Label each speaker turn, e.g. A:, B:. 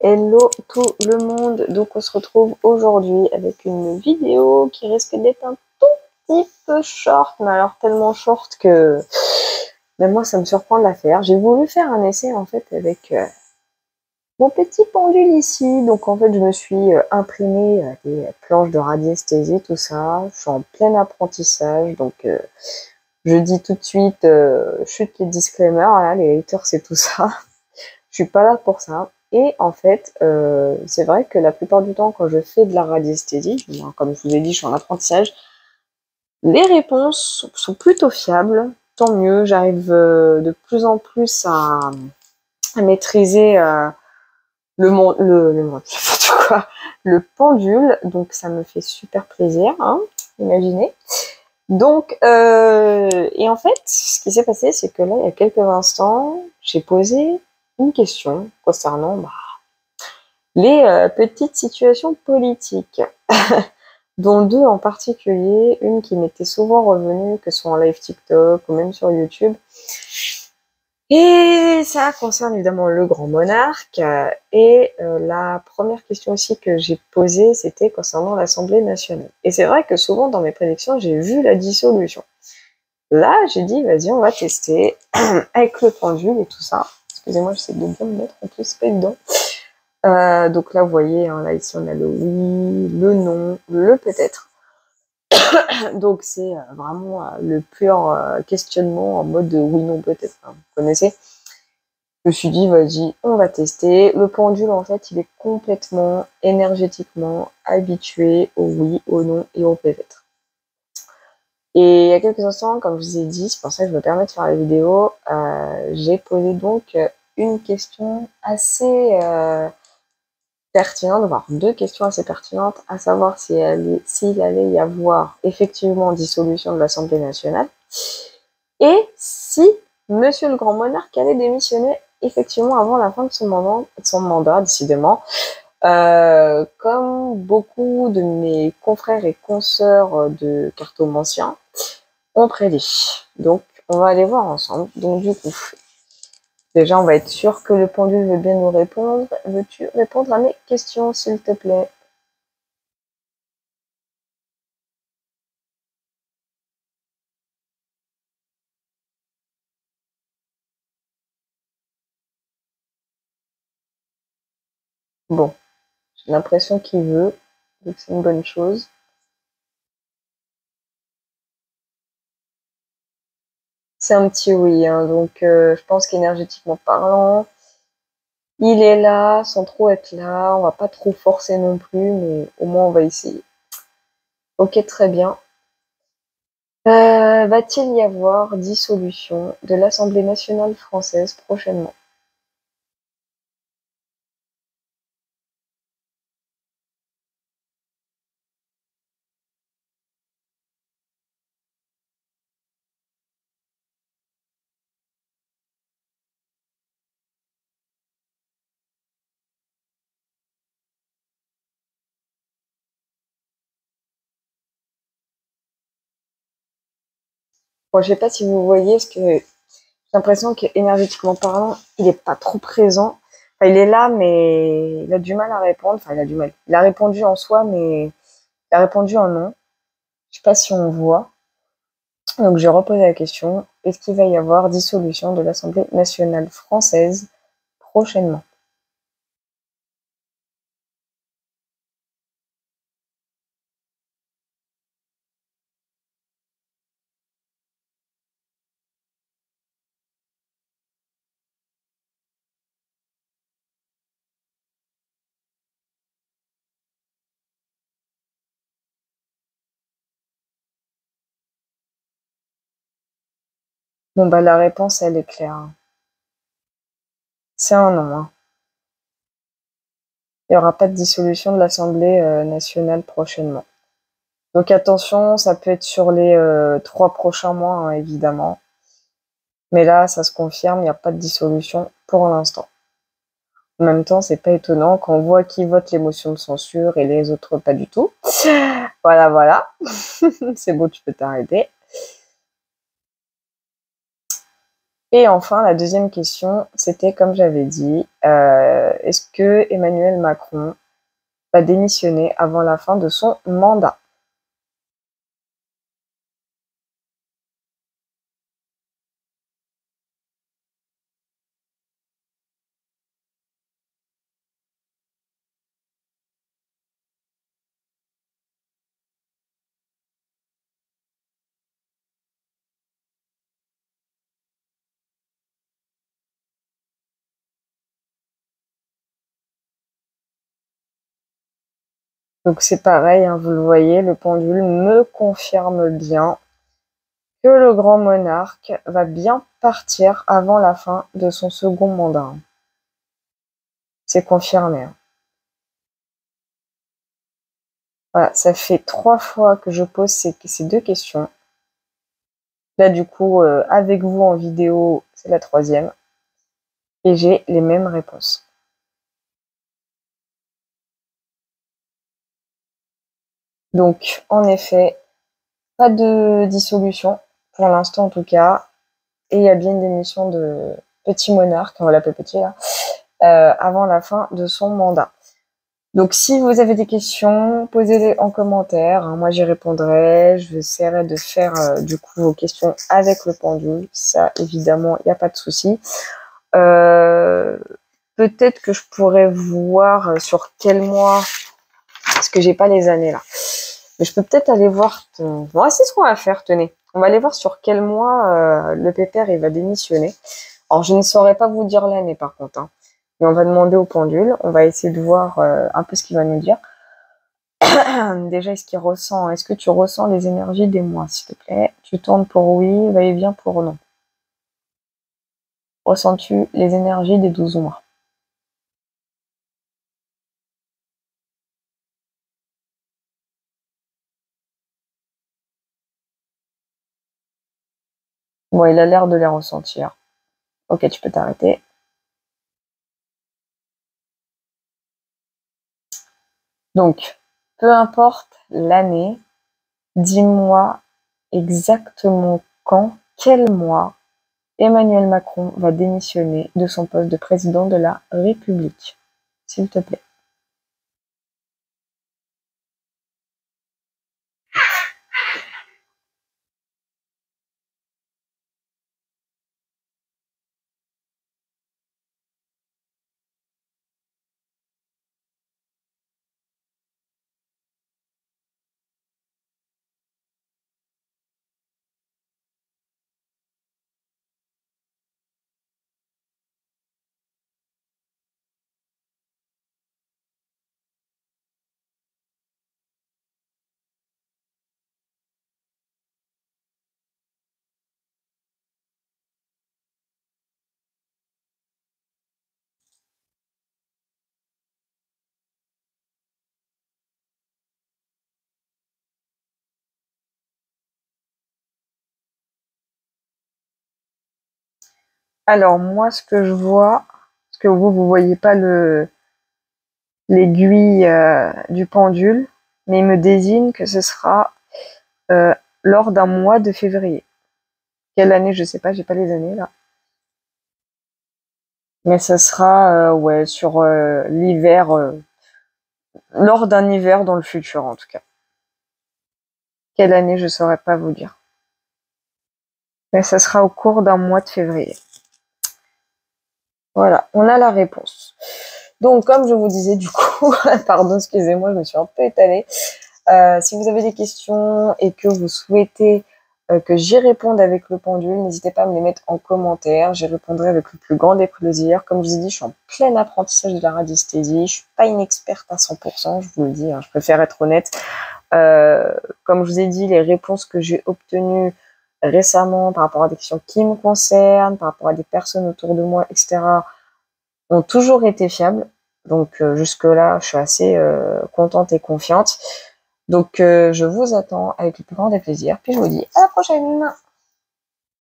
A: Hello tout le monde, donc on se retrouve aujourd'hui avec une vidéo qui risque d'être un tout petit peu short, mais alors tellement short que même moi ça me surprend de la faire. J'ai voulu faire un essai en fait avec mon petit pendule ici, donc en fait je me suis imprimé des planches de radiesthésie, tout ça, je suis en plein apprentissage, donc je dis tout de suite, chute les disclaimers, là, les haters c'est tout ça. Je suis pas là pour ça. Et en fait, c'est vrai que la plupart du temps, quand je fais de la radiesthésie, comme je vous ai dit, je suis en apprentissage, les réponses sont plutôt fiables. Tant mieux, j'arrive de plus en plus à maîtriser n'importe quoi, le pendule. Donc ça me fait super plaisir, hein, imaginez. Donc, et en fait, ce qui s'est passé, c'est que là, il y a quelques instants, j'ai posé une question concernant les petites situations politiques, dont deux en particulier, une qui m'était souvent revenue, que ce soit en live TikTok ou même sur YouTube. Et ça concerne évidemment le grand monarque. Et la première question aussi que j'ai posée, c'était concernant l'Assemblée nationale. Et c'est vrai que souvent dans mes prédictions, j'ai vu la dissolution. Là, j'ai dit, vas-y, on va tester avec le pendule et tout ça. Excusez-moi, j'essaie de bien me mettre en plus, c'est pas évident. Donc là, vous voyez, hein, là, ici, on a le oui, le non, le peut-être. Donc c'est vraiment le pur questionnement en mode oui, non, peut-être. Hein, vous connaissez. Je me suis dit, vas-y, on va tester. Le pendule, en fait, il est complètement énergétiquement habitué au oui, au non et au peut-être. Et il y a quelques instants, comme je vous ai dit, c'est pour ça que je me permets de faire la vidéo, j'ai posé donc une question assez pertinente, voire deux questions assez pertinentes, à savoir s'il allait y avoir effectivement dissolution de l'Assemblée nationale et si Monsieur le Grand Monarque allait démissionner effectivement avant la fin de son mandat, décidément. Comme beaucoup de mes confrères et consoeurs de cartomanciens ont prédit. Donc, on va aller voir ensemble. Donc, du coup, déjà, on va être sûr que le pendule veut bien nous répondre. Veux-tu répondre à mes questions, s'il te plaît? Bon, j'ai l'impression qu'il veut, donc c'est une bonne chose. C'est un petit oui, hein, donc je pense qu'énergétiquement parlant, il est là, sans trop être là. On va pas trop forcer non plus, mais au moins on va essayer. Ok, très bien. Va-t-il y avoir dissolution de l'Assemblée nationale française prochainement? Bon, je sais pas si vous voyez, parce que j'ai l'impression qu'énergétiquement parlant, il est pas trop présent. Enfin, il est là, mais il a du mal à répondre. Enfin, il a du mal. Il a répondu en soi, mais il a répondu en non. Je sais pas si on voit. Donc, je repose la question. Est-ce qu'il va y avoir dissolution de l'Assemblée nationale française prochainement? Bon, bah, la réponse, elle est claire. C'est un non, hein. Il n'y aura pas de dissolution de l'Assemblée nationale prochainement. Donc attention, ça peut être sur les 3 prochains mois, hein, évidemment. Mais là, ça se confirme, il n'y a pas de dissolution pour l'instant. En même temps, c'est pas étonnant quand on voit qui vote les motions de censure et les autres pas du tout. Voilà, voilà. C'est bon, tu peux t'arrêter. Et enfin, la deuxième question, c'était comme j'avais dit, est-ce que Emmanuel Macron va démissionner avant la fin de son mandat? Donc c'est pareil, hein, vous le voyez, le pendule me confirme bien que le grand monarque va bien partir avant la fin de son second mandat. C'est confirmé. Hein. Voilà, ça fait 3 fois que je pose ces deux questions. Là, du coup, avec vous en vidéo, c'est la troisième. Et j'ai les mêmes réponses. Donc, en effet, pas de dissolution, pour l'instant en tout cas. Et il y a bien une démission de Petit Monarque, on va l'appeler Petit là, avant la fin de son mandat. Donc si vous avez des questions, posez-les en commentaire. Hein, moi j'y répondrai. Je essaierai de faire du coup vos questions avec le pendule. Ça évidemment, il n'y a pas de souci. Peut-être que je pourrais voir sur quel mois, parce que j'ai pas les années là. Mais je peux peut-être aller voir. Bon, c'est ce qu'on va faire, tenez. On va aller voir sur quel mois le pépère il va démissionner. Alors je ne saurais pas vous dire l'année par contre. Hein. Mais on va demander au pendule. On va essayer de voir un peu ce qu'il va nous dire. Déjà, est-ce que tu ressens les énergies des mois, s'il te plaît? Tu tournes pour oui, va-et-vient pour non. Ressens-tu les énergies des 12 mois? Bon, il a l'air de les ressentir. Ok, tu peux t'arrêter. Donc, peu importe l'année, dis-moi exactement quand, quel mois, Emmanuel Macron va démissionner de son poste de président de la République. S'il te plaît. Alors moi, ce que je vois, parce que vous voyez pas l'aiguille du pendule, mais il me désigne que ce sera lors d'un mois de février. Quelle année, je sais pas, j'ai pas les années là. Mais ce sera ouais sur l'hiver, lors d'un hiver dans le futur en tout cas. Quelle année, je saurais pas vous dire. Mais ça sera au cours d'un mois de février. Voilà, on a la réponse. Donc, comme je vous disais, du coup, pardon, excusez-moi, je me suis un peu étalée. Si vous avez des questions et que vous souhaitez que j'y réponde avec le pendule, n'hésitez pas à me les mettre en commentaire. J'y répondrai avec le plus grand des plaisirs. Comme je vous ai dit, je suis en plein apprentissage de la radiesthésie. Je suis pas une experte à 100%, je vous le dis, hein, je préfère être honnête. Comme je vous ai dit, les réponses que j'ai obtenues récemment par rapport à des questions qui me concernent, par rapport à des personnes autour de moi, etc., ont toujours été fiables. Donc jusque-là, je suis assez contente et confiante. Donc je vous attends avec le plus grand des plaisirs. Puis je vous dis à la prochaine.